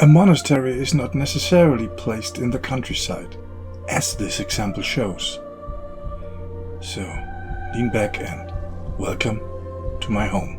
A monastery is not necessarily placed in the countryside, as this example shows. So, lean back and welcome to my home.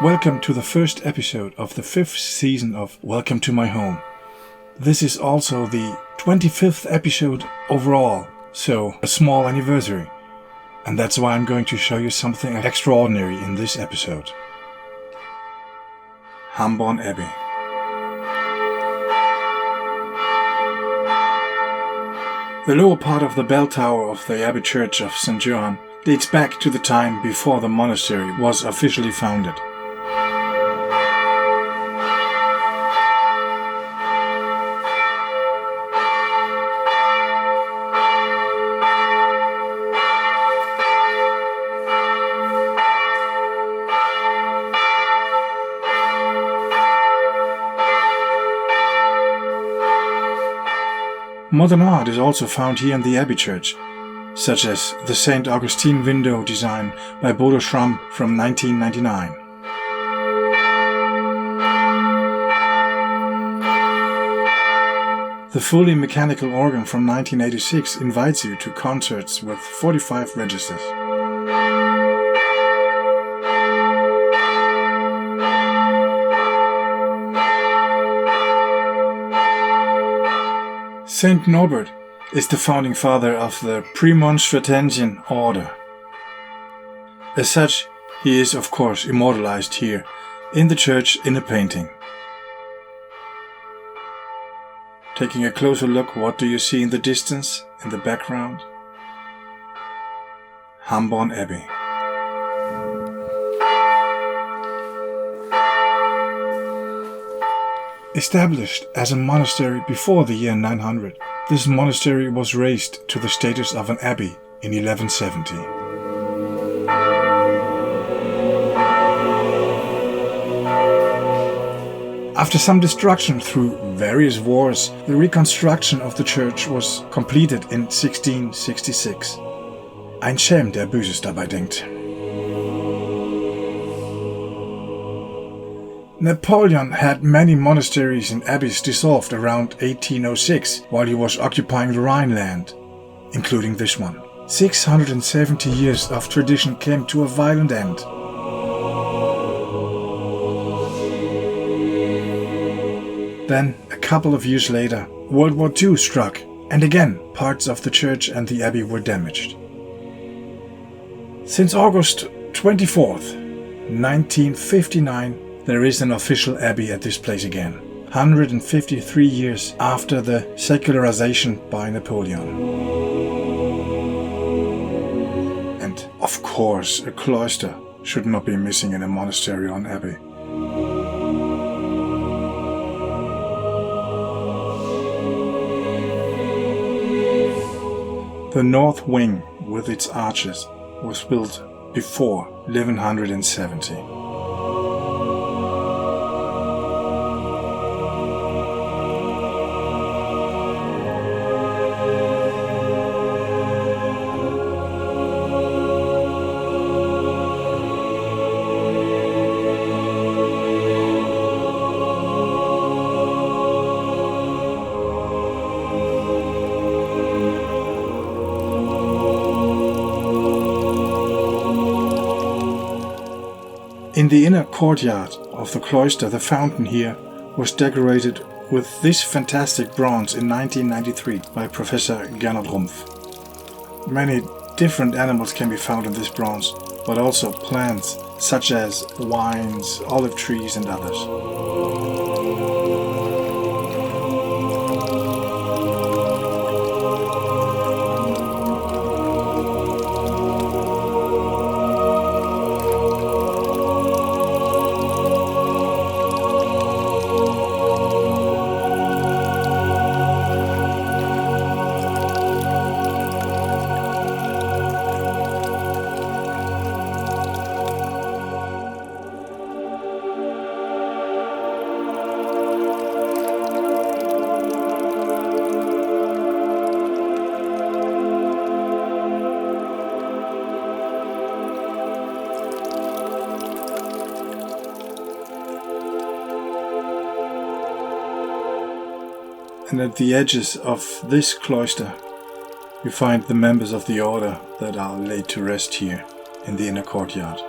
Welcome to the first episode of the 5th season of Welcome to My Home. This is also the 25th episode overall, so a small anniversary. And that's why I'm going to show you something extraordinary in this episode. Hamborne Abbey. The lower part of the bell tower of the Abbey Church of St. Johann dates back to the time before the monastery was officially founded. Modern art is also found here in the Abbey Church, such as the St. Augustine window design by Bodo Schramm from 1999. The fully mechanical organ from 1986 invites you to concerts with 45 registers. Saint Norbert is the founding father of the Premonstratensian order. As such, he is of course immortalized here in the church in a painting. Taking a closer look, what do you see in the distance, in the background? Hamborne Abbey. Established as a monastery before the year 900, this monastery was raised to the status of an abbey in 1170. After some destruction through various wars, the reconstruction of the church was completed in 1666. Ein Schelm, der Böses dabei denkt. Napoleon had many monasteries and abbeys dissolved around 1806 while he was occupying the Rhineland, including this one. 670 years of tradition came to a violent end. Then, a couple of years later, World War II struck, and again parts of the church and the abbey were damaged. Since August 24th, 1959, there is an official abbey at this place again, 153 years after the secularization by Napoleon. And of course, a cloister should not be missing in a monastery or an abbey. The north wing, with its arches, was built before 1170. In the inner courtyard of the cloister, the fountain here was decorated with this fantastic bronze in 1993 by Professor Gernot Rumpf. Many different animals can be found in this bronze, but also plants such as vines, olive trees and others. And at the edges of this cloister you find the members of the order that are laid to rest here in the inner courtyard.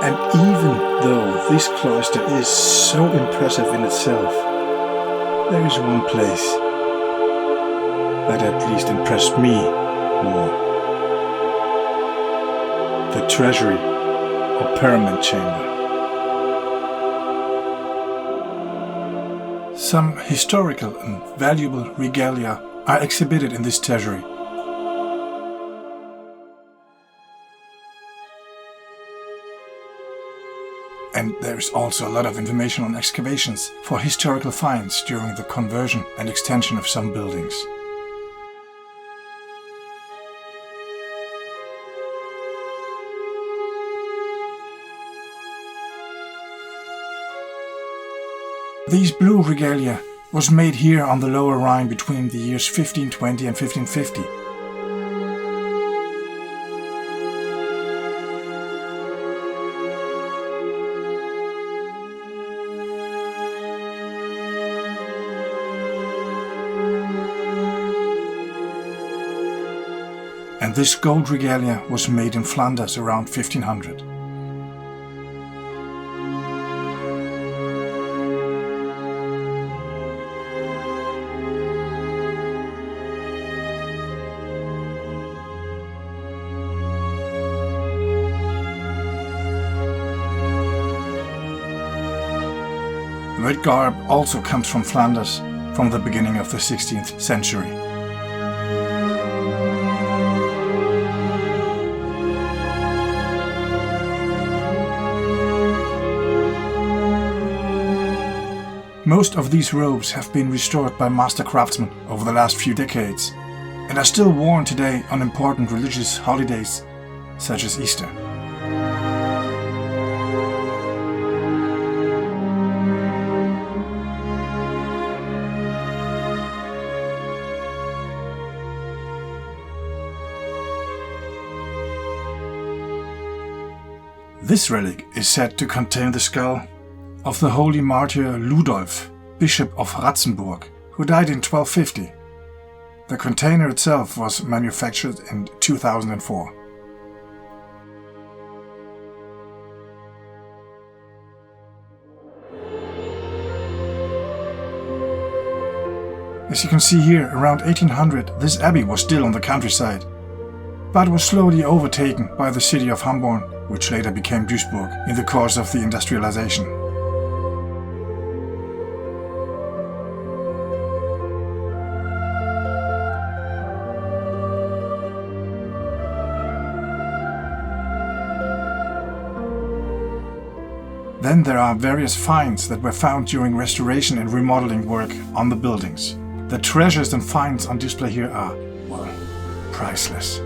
And even though this cloister is so impressive in itself, there is one place that at least impressed me more. The Treasury or Pyramid Chamber. Some historical and valuable regalia are exhibited in this treasury. And there is also a lot of information on excavations for historical finds during the conversion and extension of some buildings. These blue regalia was made here on the Lower Rhine between the years 1520 and 1550. And this gold regalia was made in Flanders around 1500. Red garb also comes from Flanders from the beginning of the 16th century. Most of these robes have been restored by master craftsmen over the last few decades and are still worn today on important religious holidays such as Easter. This relic is said to contain the skull of the holy martyr Ludolf, Bishop of Ratzenburg, who died in 1250. The container itself was manufactured in 2004. As you can see here, around 1800 this abbey was still on the countryside, but was slowly overtaken by the city of Hamborn, which later became Duisburg in the course of the industrialization. Then there are various finds that were found during restoration and remodeling work on the buildings. The treasures and finds on display here are, well, priceless.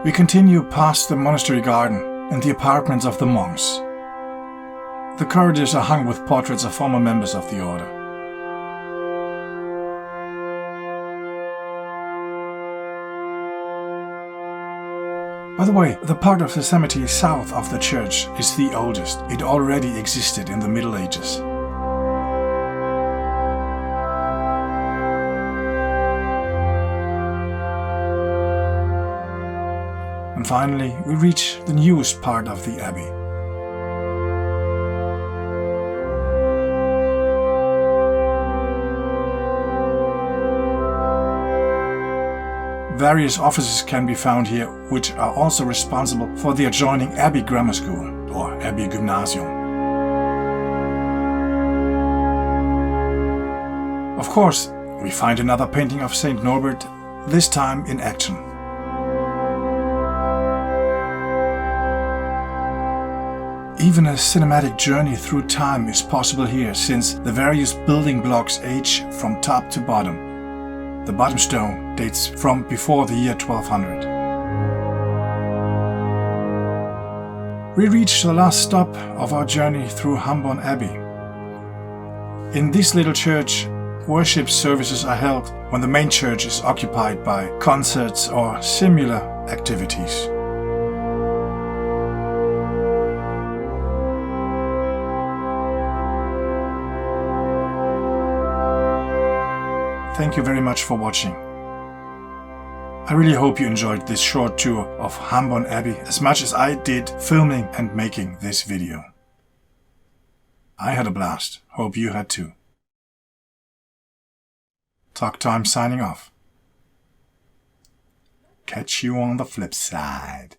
We continue past the monastery garden and the apartments of the monks. The corridors are hung with portraits of former members of the order. By the way, the part of the cemetery south of the church is the oldest. It already existed in the Middle Ages. And finally, we reach the newest part of the abbey. Various offices can be found here, which are also responsible for the adjoining Abbey Grammar School, or Abbey Gymnasium. Of course, we find another painting of Saint Norbert, this time in action. Even a cinematic journey through time is possible here, since the various building blocks age from top to bottom. The bottom stone dates from before the year 1200. We reach the last stop of our journey through Hamborn Abbey. In this little church, worship services are held when the main church is occupied by concerts or similar activities. Thank you very much for watching. I really hope you enjoyed this short tour of Hamborn Abbey as much as I did filming and making this video. I had a blast. Hope you had too. Talk Time signing off. Catch you on the flip side.